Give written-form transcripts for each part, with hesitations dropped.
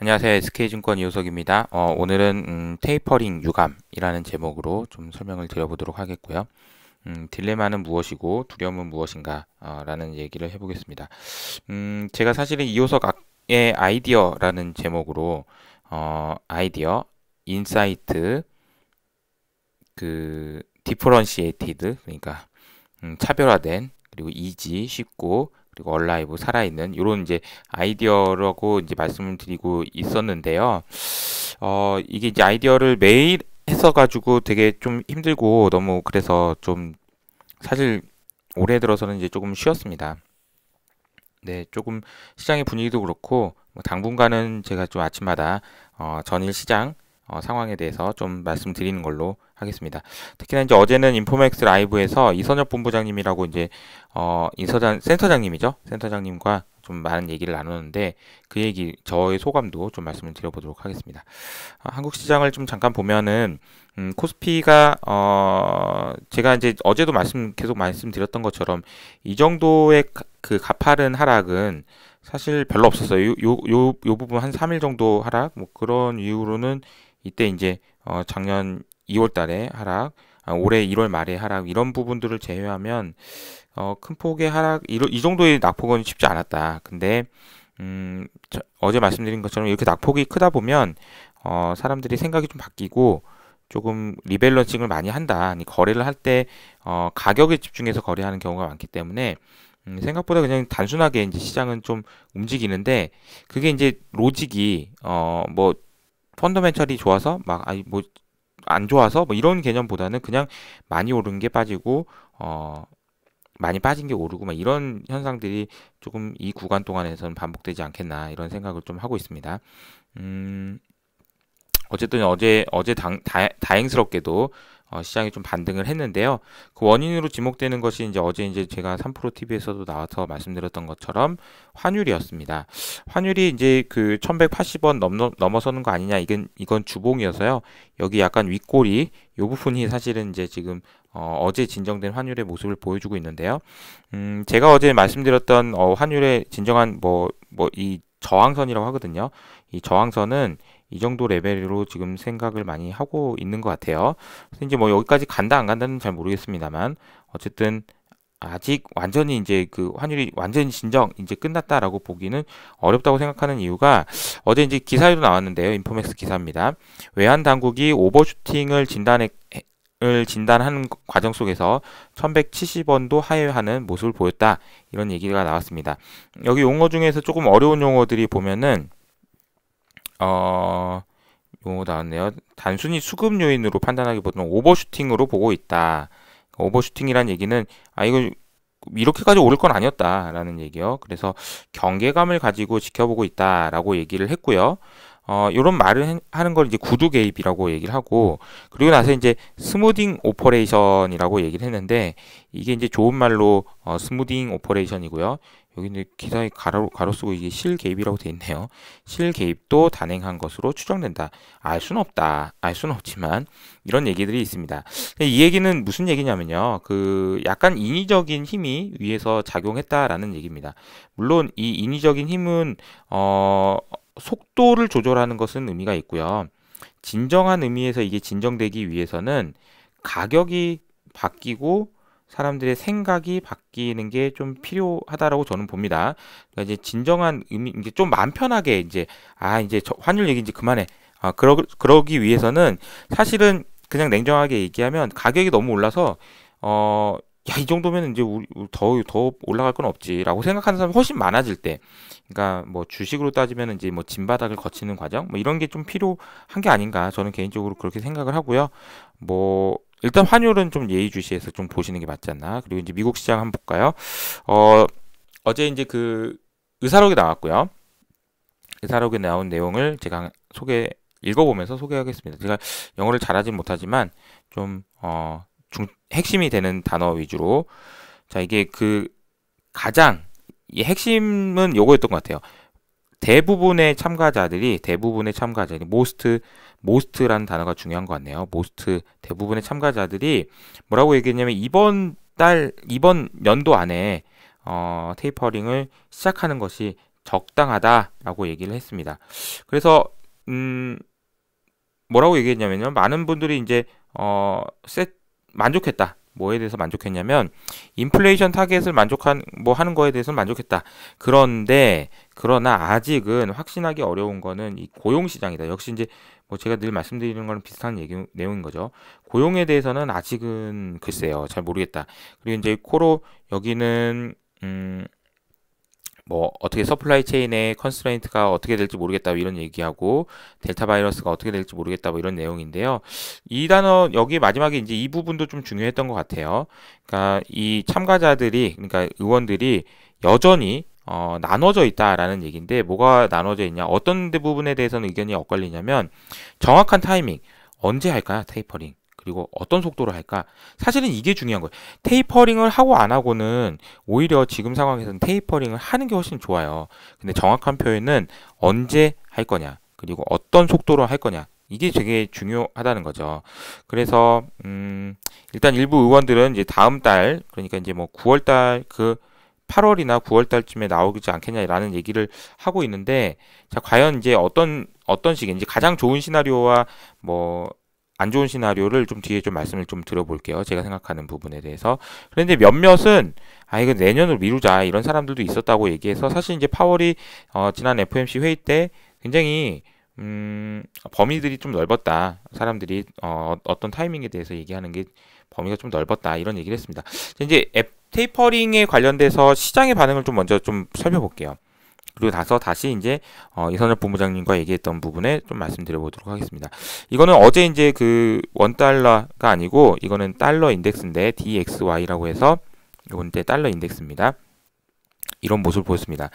안녕하세요. SK증권 이호석입니다. 오늘은 테이퍼링 유감이라는 제목으로 좀 설명을 드려보도록 하겠고요. 딜레마는 무엇이고 두려움은 무엇인가 라는 얘기를 해보겠습니다. 제가 사실은 이호석의 아이디어라는 제목으로 아이디어, 인사이트, 디퍼런시에이티드, 그러니까 차별화된, 그리고 이지, 쉽고, 그리고 얼라이브, 살아있는, 요런 이제 아이디어라고 이제 말씀을 드리고 있었는데요. 이게 이제 아이디어를 매일 했어가지고 되게 좀 힘들고 너무 그래서 좀 사실 올해 들어서는 이제 조금 쉬었습니다. 네, 조금 시장의 분위기도 그렇고, 뭐 당분간은 제가 좀 아침마다 전일 시장 상황에 대해서 좀 말씀드리는 걸로 하겠습니다. 특히나 이제 어제는 인포맥스 라이브에서 이선엽 본부장님이라고 이제 센터장님이죠. 센터장님과 좀 많은 얘기를 나누는데 그 얘기 저의 소감도 좀 말씀을 드려보도록 하겠습니다. 한국 시장을 좀 잠깐 보면은 코스피가 제가 이제 어제도 계속 말씀드렸던 것처럼 이 정도의 그 가파른 하락은 사실 별로 없었어요. 요 부분 한 3일 정도 하락, 뭐 그런 이유로는 이때 이제 작년 2월 달에 하락, 올해 1월 말에 하락, 이런 부분들을 제외하면 큰 폭의 하락, 이 정도의 낙폭은 쉽지 않았다. 근데 어제 말씀드린 것처럼 이렇게 낙폭이 크다 보면 사람들이 생각이 좀 바뀌고 조금 리밸런싱을 많이 한다. 거래를 할 때 가격에 집중해서 거래하는 경우가 많기 때문에 생각보다 그냥 단순하게 이제 시장은 좀 움직이는데 그게 이제 로직이 뭐 펀더멘털이 좋아서 막 아니 뭐 안 좋아서 뭐 이런 개념보다는 그냥 많이 오른 게 빠지고 많이 빠진 게 오르고 막 이런 현상들이 조금 이 구간 동안에서는 반복되지 않겠나 이런 생각을 좀 하고 있습니다. 어쨌든 어제 다행스럽게도 시장이 좀 반등을 했는데요. 그 원인으로 지목되는 것이 이제 어제 이제 제가 3프로 TV에서도 나와서 말씀드렸던 것처럼 환율이었습니다. 환율이 이제 그 1180원 넘어서는 거 아니냐, 이건 주봉이어서요. 여기 약간 윗꼬리 요 부분이 사실은 이제 지금 어제 진정된 환율의 모습을 보여주고 있는데요. 제가 어제 말씀드렸던 환율의 진정한 이 저항선이라고 하거든요. 이 저항선은 이 정도 레벨로 지금 생각을 많이 하고 있는 것 같아요. 그래서 이제 뭐 여기까지 간다 안 간다는 잘 모르겠습니다만 어쨌든 아직 완전히 이제 그 환율이 완전히 진정 이제 끝났다라고 보기는 어렵다고 생각하는 이유가 어제 이제 기사에도 나왔는데요. 인포맥스 기사입니다. 외환 당국이 오버슈팅을 진단하는 과정 속에서 1170원도 하회하는 모습을 보였다. 이런 얘기가 나왔습니다. 여기 용어 중에서 조금 어려운 용어들이 보면은 용어 나왔네요. 단순히 수급 요인으로 판단하기보다는 오버슈팅으로 보고 있다. 오버슈팅이란 얘기는 이거 이렇게까지 오를 건 아니었다라는 얘기요. 그래서 경계감을 가지고 지켜보고 있다라고 얘기를 했고요. 이런 말을 하는 걸 이제 구두 개입이라고 얘기를 하고, 그리고 나서 이제 스무딩 오퍼레이션이라고 얘기를 했는데, 이게 이제 좋은 말로 스무딩 오퍼레이션이고요. 여기 이제 기사에 가로 쓰고 이게 실 개입이라고 돼 있네요. 실 개입도 단행한 것으로 추정된다. 알 수는 없다. 알 수는 없지만 이런 얘기들이 있습니다. 이 얘기는 무슨 얘기냐면요. 그 약간 인위적인 힘이 위에서 작용했다라는 얘기입니다. 물론 이 인위적인 힘은 속도를 조절하는 것은 의미가 있고요. 진정한 의미에서 이게 진정되기 위해서는 가격이 바뀌고 사람들의 생각이 바뀌는 게 좀 필요하다라고 저는 봅니다. 그러니까 이제 진정한 의미, 이제 좀 마음 편하게 이제 이제 환율 얘기 이제 그만해. 그러기 위해서는 사실은 그냥 냉정하게 얘기하면 가격이 너무 올라서 이 정도면 이제 우리 더 올라갈 건 없지라고 생각하는 사람이 훨씬 많아질 때, 그러니까 뭐 주식으로 따지면 이제 뭐 진바닥을 거치는 과정, 뭐 이런 게 좀 필요한 게 아닌가 저는 개인적으로 그렇게 생각을 하고요. 뭐 일단 환율은 좀 예의주시해서 좀 보시는 게 맞지 않나. 그리고 이제 미국 시장 한번 볼까요? 어제 이제 그 의사록이 나왔고요. 의사록에 나온 내용을 제가 읽어보면서 소개하겠습니다. 제가 영어를 잘하진 못하지만 좀 핵심이 되는 단어 위주로. 자, 이게 이 핵심은 요거였던 것 같아요. 대부분의 참가자들이 모스트라는 단어가 중요한 것 같네요. 대부분의 참가자들이 뭐라고 얘기했냐면 이번 연도 안에 테이퍼링을 시작하는 것이 적당하다라고 얘기를 했습니다. 그래서 뭐라고 얘기했냐면요. 많은 분들이 이제 만족했다. 뭐에 대해서 만족했냐면 인플레이션 타겟을 하는 거에 대해서는 만족했다. 그러나 아직은 확신하기 어려운 거는 이 고용 시장이다. 역시 이제 뭐 제가 늘 말씀드리는 거랑 비슷한 내용인 거죠. 고용에 대해서는 아직은 글쎄요. 잘 모르겠다. 그리고 이제 여기는 뭐 어떻게 서플라이 체인의 컨스트레인트가 어떻게 될지 모르겠다 이런 얘기하고 델타 바이러스가 어떻게 될지 모르겠다 뭐 이런 내용인데요. 이 단어 여기 마지막에 이제 이 부분도 좀 중요했던 것 같아요. 그러니까 이 참가자들이 그러니까 의원들이 여전히 나눠져 있다라는 얘기인데 뭐가 나눠져 있냐? 어떤 부분에 대해서는 의견이 엇갈리냐면 정확한 타이밍 언제 할까요? 테이퍼링. 그리고 어떤 속도로 할까? 사실은 이게 중요한 거예요. 테이퍼링을 하고 안 하고는 오히려 지금 상황에서는 테이퍼링을 하는 게 훨씬 좋아요. 근데 정확한 표현은 언제 할 거냐, 그리고 어떤 속도로 할 거냐. 이게 되게 중요하다는 거죠. 그래서 일단 일부 의원들은 이제 다음 달, 그러니까 이제 뭐 9월 달 8월이나 9월 달쯤에 나오지 않겠냐라는 얘기를 하고 있는데, 자, 과연 이제 어떤 식의 이제 가장 좋은 시나리오와 뭐 안 좋은 시나리오를 좀 뒤에 좀 말씀을 좀 드려볼게요. 제가 생각하는 부분에 대해서. 그런데 몇몇은 이거 내년으로 미루자 이런 사람들도 있었다고 얘기해서 사실 이제 파월이 지난 FOMC 회의 때 굉장히 범위들이 좀 넓었다. 사람들이 어떤 타이밍에 대해서 얘기하는 게 범위가 좀 넓었다 이런 얘기를 했습니다. 이제 테이퍼링에 관련돼서 시장의 반응을 좀 먼저 좀 살펴볼게요. 그리고 나서 다시 이제 이선엽 본부장님과 얘기했던 부분에 좀 말씀드려보도록 하겠습니다. 이거는 어제 이제 그 $1가 아니고 이거는 달러 인덱스인데 DXY라고 해서 이건 이제 달러 인덱스입니다. 이런 모습을 보였습니다.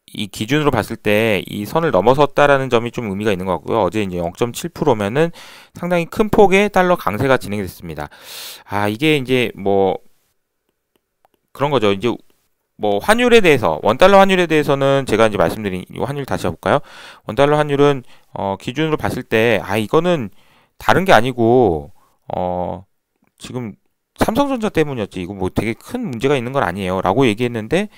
이 기준으로 봤을 때 이 선을 넘어섰다라는 점이 좀 의미가 있는 것 같고요. 어제 이제 0.7%면은 상당히 큰 폭의 달러 강세가 진행됐습니다. 이게 이제 뭐 그런 거죠. 이제 뭐 환율에 대해서 $1 환율에 대해서는 제가 이제 말씀드린 이 환율 다시 해볼까요? $1 환율은 기준으로 봤을 때 이거는 다른 게 아니고 지금 삼성전자 때문이었지 이거 뭐 되게 큰 문제가 있는 건 아니에요라고 얘기했는데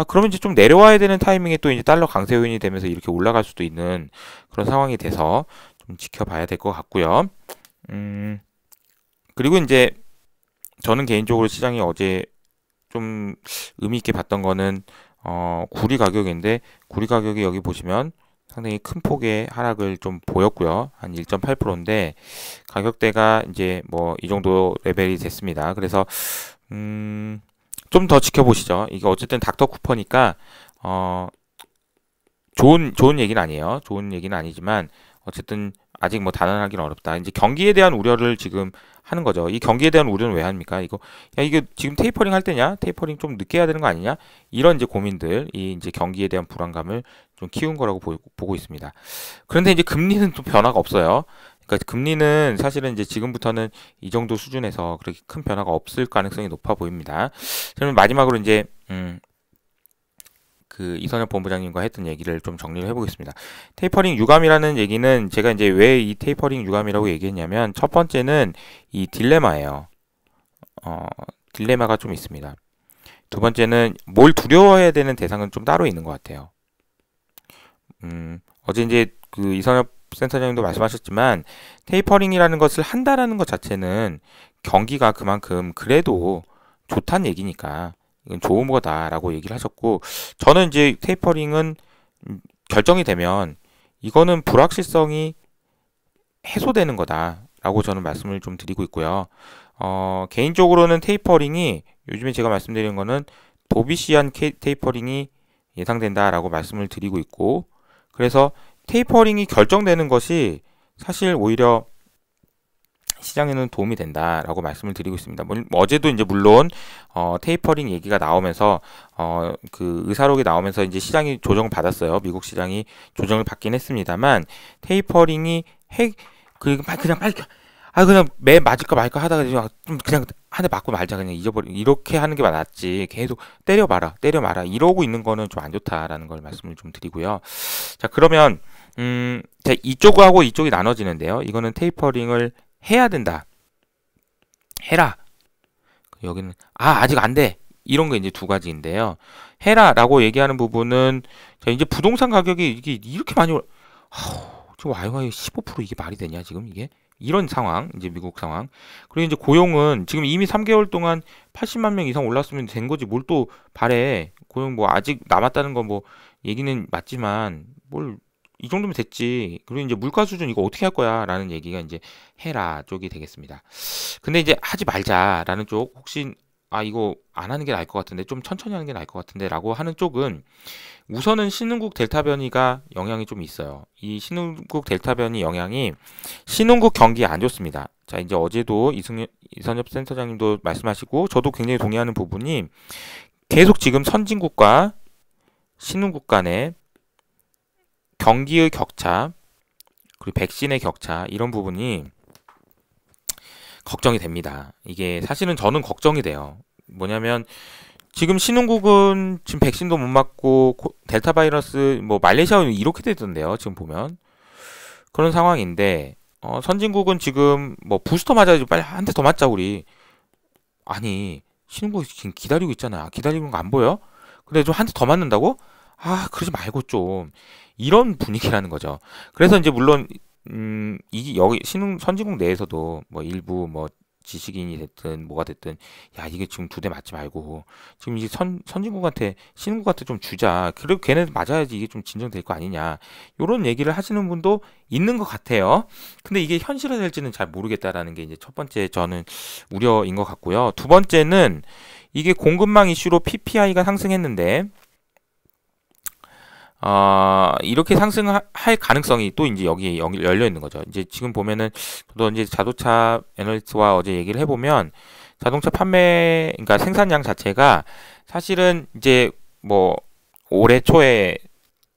그러면 이제 좀 내려와야 되는 타이밍에 또 이제 달러 강세 요인이 되면서 이렇게 올라갈 수도 있는 그런 상황이 돼서 좀 지켜봐야 될 것 같고요. 그리고 이제 저는 개인적으로 시장이 어제 좀 의미 있게 봤던 거는 구리 가격인데 구리 가격이 여기 보시면 상당히 큰 폭의 하락을 좀 보였고요. 한 1.8%인데 가격대가 이제 뭐 이 정도 레벨이 됐습니다. 그래서 좀 더 지켜보시죠. 이게 어쨌든 닥터 쿠퍼니까 좋은 얘기는 아니에요. 좋은 얘기는 아니지만 어쨌든 아직 뭐 단언하기는 어렵다. 이제 경기에 대한 우려를 지금 하는 거죠. 이 경기에 대한 우려는 왜 합니까? 이게 지금 테이퍼링 할 때냐? 테이퍼링 좀 늦게 해야 되는 거 아니냐? 이런 이제 고민들이 이제 경기에 대한 불안감을 좀 키운 거라고 보고 있습니다. 그런데 이제 금리는 또 변화가 없어요. 그러니까 금리는 사실은 이제 지금부터는 이 정도 수준에서 그렇게 큰 변화가 없을 가능성이 높아 보입니다. 그러면 마지막으로 이제 그 이선엽 본부장님과 했던 얘기를 좀 정리를 해보겠습니다. 테이퍼링 유감이라는 얘기는 제가 이제 왜 이 테이퍼링 유감이라고 얘기했냐면 첫 번째는 이 딜레마예요. 딜레마가 좀 있습니다. 두 번째는 뭘 두려워해야 되는 대상은 좀 따로 있는 것 같아요. 어제 이제 그 이선엽 센터장님도 말씀하셨지만 테이퍼링이라는 것을 한다라는 것 자체는 경기가 그만큼 그래도 좋다는 얘기니까 이건 좋은 거다라고 얘기를 하셨고, 저는 이제 테이퍼링은 결정이 되면 이거는 불확실성이 해소되는 거다라고 저는 말씀을 좀 드리고 있고요. 개인적으로는 테이퍼링이 요즘에 제가 말씀드린 거는 도비시한 테이퍼링이 예상된다라고 말씀을 드리고 있고, 그래서 테이퍼링이 결정되는 것이 사실 오히려 시장에는 도움이 된다라고 말씀을 드리고 있습니다. 어제도 이제 물론 테이퍼링 얘기가 나오면서 그 의사록이 나오면서 이제 시장이 조정을 받았어요. 미국 시장이 조정을 받긴 했습니다만 테이퍼링이 그냥 매 맞을까 말까 하다가 좀 그냥 한 대 맞고 말자, 그냥 이렇게 하는 게 낫지 계속 때려 마라 이러고 있는 거는 좀 안 좋다라는 걸 말씀을 좀 드리고요. 자, 그러면 이쪽하고 이쪽이 나눠지는데요. 이거는 테이퍼링을 해야 된다, 해라. 여기는 아직 안 돼, 이런 거 이제 두 가지인데요. 해라라고 얘기하는 부분은 자, 이제 부동산 가격이 이게 이렇게 많이 지금 와이와이 15% 이게 말이 되냐 지금 이게 이런 상황 이제 미국 상황. 그리고 이제 고용은 지금 이미 3개월 동안 80만 명 이상 올랐으면 된 거지 뭘 또 바래. 고용 뭐 아직 남았다는 거 뭐 얘기는 맞지만 뭘 이 정도면 됐지. 그리고 이제 물가 수준 이거 어떻게 할 거야라는 얘기가 이제 해라 쪽이 되겠습니다. 근데 이제 하지 말자라는 쪽 혹시 이거 안 하는 게 나을 것 같은데 좀 천천히 하는 게 나을 것 같은데라고 하는 쪽은 우선은 신흥국 델타 변이가 영향이 좀 있어요. 이 신흥국 델타 변이 영향이 신흥국 경기에 안 좋습니다. 자, 이제 어제도 이선엽 센터장님도 말씀하시고 저도 굉장히 동의하는 부분이 계속 지금 선진국과 신흥국 간의 경기의 격차 그리고 백신의 격차 이런 부분이 걱정이 됩니다. 이게 사실은 저는 걱정이 돼요. 뭐냐면 지금 신흥국은 지금 백신도 못 맞고 델타 바이러스 뭐 말레이시아는 이렇게 되던데요. 지금 보면 그런 상황인데 선진국은 지금 뭐 부스터 맞아야지 빨리 한 대 더 맞자 우리. 아니 신흥국이 지금 기다리고 있잖아. 기다리는 거 안 보여? 근데 좀 한 대 더 맞는다고? 그러지 말고 좀 이런 분위기라는 거죠. 그래서 이제 물론 이 여기 선진국 내에서도 뭐 일부 뭐 지식인이 됐든 뭐가 됐든 야 이게 지금 두 대 맞지 말고 지금 이제 선진국한테 신흥국한테 좀 주자. 그리고 걔네 맞아야지 이게 좀 진정될 거 아니냐. 요런 얘기를 하시는 분도 있는 것 같아요. 근데 이게 현실화될지는 잘 모르겠다라는 게 이제 첫 번째 저는 우려인 것 같고요. 두 번째는 이게 공급망 이슈로 PPI가 상승했는데 이렇게 상승할 가능성이 또 이제 여기에 열려 있는 거죠. 이제 지금 보면은 저도 이제 자동차 애널리스트와 어제 얘기를 해보면 자동차 판매, 그러니까 생산량 자체가 사실은 이제 뭐 올해 초에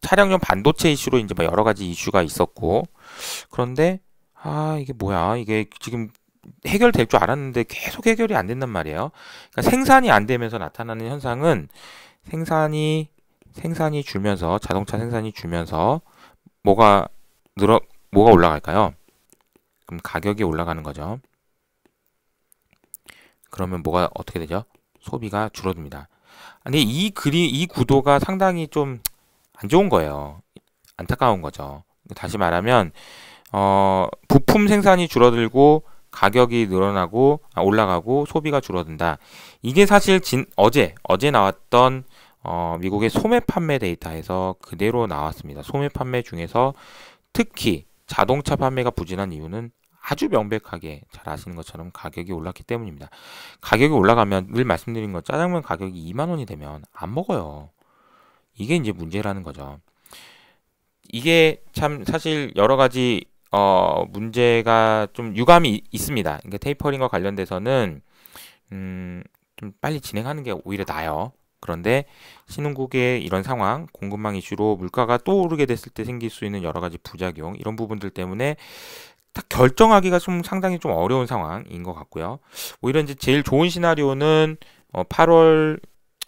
차량용 반도체 이슈로 이제 뭐 여러 가지 이슈가 있었고 그런데 이게 뭐야 이게 지금 해결될 줄 알았는데 계속 해결이 안 된단 말이에요. 그러니까 생산이 안 되면서 나타나는 현상은 생산이 줄면서 자동차 생산이 줄면서 뭐가 올라갈까요? 그럼 가격이 올라가는 거죠. 그러면 뭐가 어떻게 되죠? 소비가 줄어듭니다. 근데 이 구도가 상당히 좀 안 좋은 거예요. 안타까운 거죠. 다시 말하면 부품 생산이 줄어들고 가격이 올라가고 소비가 줄어든다. 이게 사실 어제 나왔던 미국의 소매 판매 데이터에서 그대로 나왔습니다. 소매 판매 중에서 특히 자동차 판매가 부진한 이유는 아주 명백하게 잘 아시는 것처럼 가격이 올랐기 때문입니다. 가격이 올라가면 늘 말씀드린 것 짜장면 가격이 2만 원이 되면 안 먹어요. 이게 이제 문제라는 거죠. 이게 참 사실 여러 가지 문제가 좀 유감이 있습니다. 그러니까 테이퍼링과 관련돼서는 좀 빨리 진행하는 게 오히려 나아요. 그런데 신흥국의 이런 상황, 공급망 이슈로 물가가 또 오르게 됐을 때 생길 수 있는 여러 가지 부작용, 이런 부분들 때문에 딱 결정하기가 좀 상당히 좀 어려운 상황인 것 같고요. 오히려 이제 제일 좋은 시나리오는 8월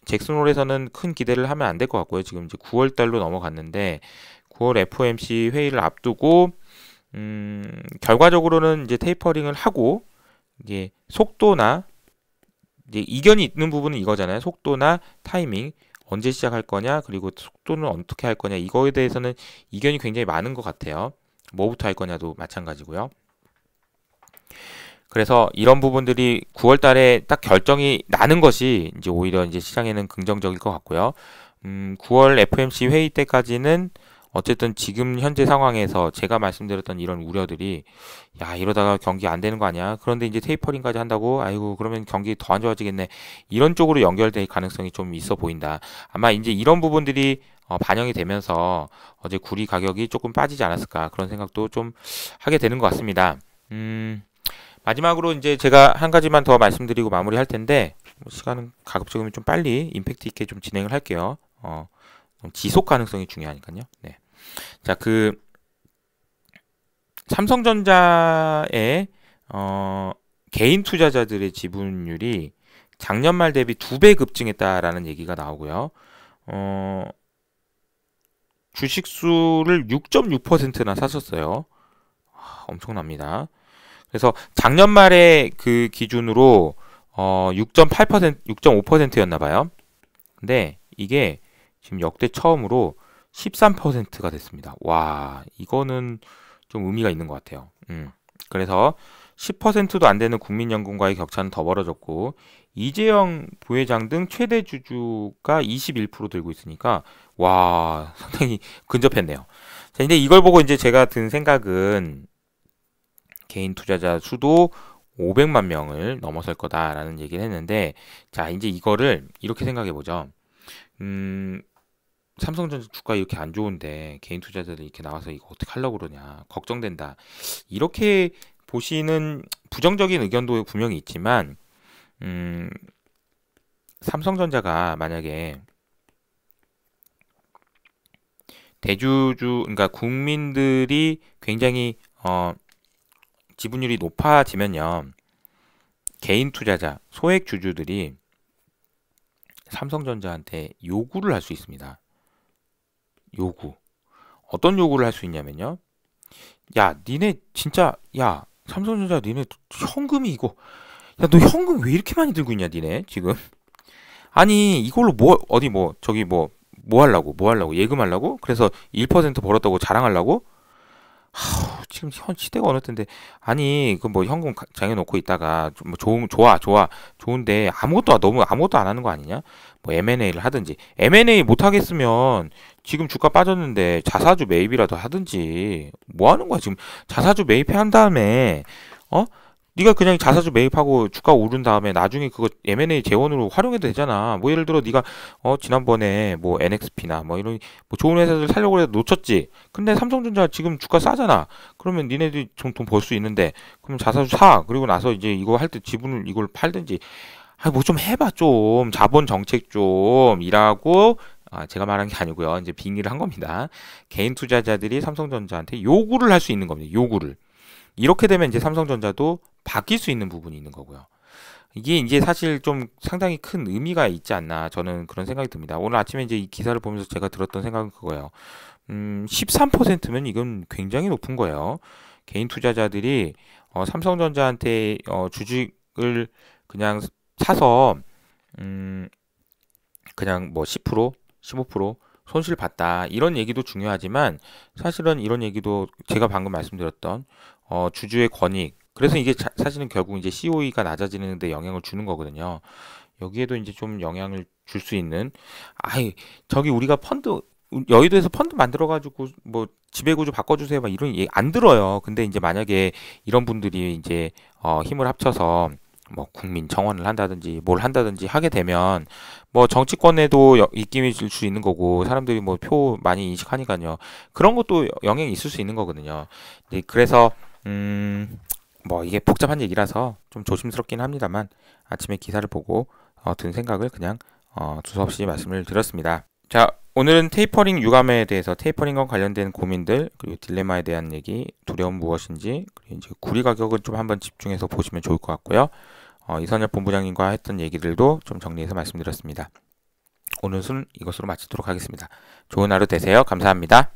잭슨홀에서는 큰 기대를 하면 안 될 것 같고요. 지금 이제 9월 달로 넘어갔는데 9월 FOMC 회의를 앞두고 결과적으로는 이제 테이퍼링을 하고 이제 속도나 이제 이견이 있는 부분은 이거잖아요. 속도나 타이밍 언제 시작할 거냐 그리고 속도는 어떻게 할 거냐 이거에 대해서는 이견이 굉장히 많은 것 같아요. 뭐부터 할 거냐도 마찬가지고요. 그래서 이런 부분들이 9월 달에 딱 결정이 나는 것이 이제 오히려 이제 시장에는 긍정적일 것 같고요. 9월 FOMC 회의 때까지는 어쨌든 지금 현재 상황에서 제가 말씀드렸던 이런 우려들이 야 이러다가 경기 안 되는 거 아니야? 그런데 이제 테이퍼링까지 한다고 아이고 그러면 경기 더 안 좋아지겠네. 이런 쪽으로 연결될 가능성이 좀 있어 보인다. 아마 이제 이런 부분들이 반영이 되면서 어제 구리 가격이 조금 빠지지 않았을까 그런 생각도 좀 하게 되는 것 같습니다. 마지막으로 이제 제가 한 가지만 더 말씀드리고 마무리할 텐데 시간은 가급적이면 좀 빨리 임팩트 있게 좀 진행을 할게요. 지속 가능성이 중요하니까요. 네. 자, 삼성전자의 개인 투자자들의 지분율이 작년 말 대비 2배 급증했다라는 얘기가 나오고요. 주식 수를 6.6%나 샀었어요. 엄청납니다. 그래서 작년 말에 그 기준으로 6.8%, 6.5%였나 봐요. 근데 이게 지금 역대 처음으로 13%가 됐습니다. 와, 이거는 좀 의미가 있는 것 같아요. 그래서 10%도 안 되는 국민연금과의 격차는 더 벌어졌고, 이재영 부회장 등 최대 주주가 21% 들고 있으니까, 와, 상당히 근접했네요. 자, 근데 이걸 보고 이제 제가 든 생각은 개인 투자자 수도 500만 명을 넘어설 거다라는 얘기를 했는데, 자, 이제 이거를 이렇게 생각해 보죠. 삼성전자 주가 이렇게 안 좋은데 개인 투자자들이 이렇게 나와서 이거 어떻게 하려고 그러냐 걱정된다 이렇게 보시는 부정적인 의견도 분명히 있지만 음, 삼성전자가 만약에 대주주 그러니까 국민들이 굉장히 지분율이 높아지면요 개인 투자자 소액 주주들이 삼성전자한테 요구를 할 수 있습니다. 요구. 어떤 요구를 할 수 있냐면요. 야, 니네 진짜 야, 삼성전자 니네 현금이 이거 야, 너 현금 왜 이렇게 많이 들고 있냐, 니네 지금? 아니, 이걸로 뭐 어디 뭐 저기 뭐 하려고 예금하려고? 그래서 1% 벌었다고 자랑하려고? 지금 현 시대가 어느 때인데 아니 그 뭐 현금 장에 놓고 있다가 뭐 좋은데 아무것도 안 하는 거 아니냐? 뭐 M&A를 하든지 M&A 못 하겠으면 지금 주가 빠졌는데 자사주 매입이라도 하든지 뭐 하는 거야 지금 자사주 매입해 한 다음에 어? 네가 그냥 자사주 매입하고 주가 오른 다음에 나중에 그거 M&A 재원으로 활용해도 되잖아. 뭐 예를 들어 네가 지난번에 뭐 NXP나 뭐 이런 뭐 좋은 회사들 살려고 해서 놓쳤지. 근데 삼성전자 지금 주가 싸잖아. 그러면 니네들이 좀 돈 벌 수 있는데 그럼 자사주 사. 그리고 나서 이제 이거 할 때 지분을 이걸 팔든지. 아, 뭐 좀 해봐 좀 자본 정책 좀 이라고 제가 말한 게 아니고요. 이제 빙의를 한 겁니다. 개인 투자자들이 삼성전자한테 요구를 할 수 있는 겁니다. 요구를. 이렇게 되면 이제 삼성전자도 바뀔 수 있는 부분이 있는 거고요. 이게 이제 사실 좀 상당히 큰 의미가 있지 않나 저는 그런 생각이 듭니다. 오늘 아침에 이제 이 기사를 보면서 제가 들었던 생각은 그거예요. 13%면 이건 굉장히 높은 거예요. 개인 투자자들이 삼성전자한테 주식을 그냥 사서 그냥 뭐 10%, 15% 손실 봤다. 이런 얘기도 중요하지만 사실은 이런 얘기도 제가 방금 말씀드렸던 주주의 권익. 그래서 이게 사실은 결국 이제 COE가 낮아지는 데 영향을 주는 거거든요. 여기에도 이제 좀 영향을 줄 수 있는 아이 저기 우리가 펀드 여의도에서 펀드 만들어 가지고 뭐 지배구조 바꿔주세요 막 이런 얘기 안 들어요. 근데 이제 만약에 이런 분들이 이제 힘을 합쳐서 뭐 국민 청원을 한다든지 뭘 한다든지 하게 되면 뭐 정치권에도 입김이 줄 수 있는 거고 사람들이 뭐 표 많이 인식하니까요. 그런 것도 영향이 있을 수 있는 거거든요. 네, 그래서 뭐 이게 복잡한 얘기라서 좀 조심스럽긴 합니다만 아침에 기사를 보고 든 생각을 그냥 두서없이 말씀을 드렸습니다. 자, 오늘은 테이퍼링 유감에 대해서 테이퍼링과 관련된 고민들 그리고 딜레마에 대한 얘기, 두려움 무엇인지 그리고 이제 구리 가격을 좀 한번 집중해서 보시면 좋을 것 같고요. 이선엽 본부장님과 했던 얘기들도 좀 정리해서 말씀드렸습니다. 오늘은 이것으로 마치도록 하겠습니다. 좋은 하루 되세요. 감사합니다.